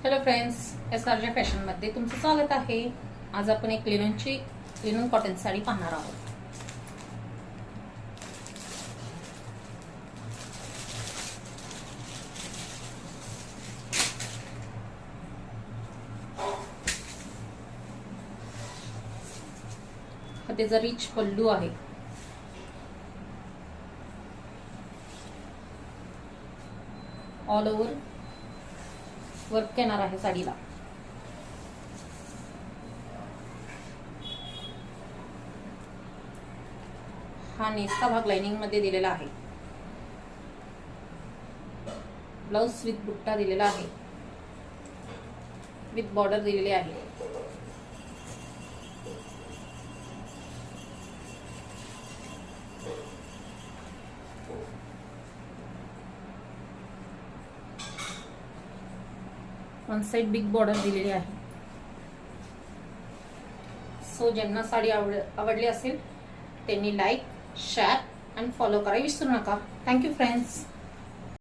Hello friends, SRJ फॅशनमध्ये तुमचं स्वागत आहे। आज आपण एक लिनन कॉटन साडी पाहणार आहोत। हा त्याचा रिच पल्लू आहे। ऑल ओव्हर वर्क येणार आहे साडीला। हा नेसता भाग लाइनिंग मध्ये दिलेला आहे। ब्लाउज विथ बुट्टा दिलेला आहे, विथ बॉर्डर दिलेली आहे। वन साइड बिग बॉर्डर दिलेली आहे। सो ज्यांना साडी आवडली असेल त्यांनी लाईक, शेअर आणि फॉलो करायला विसरू नका। Thank you friends.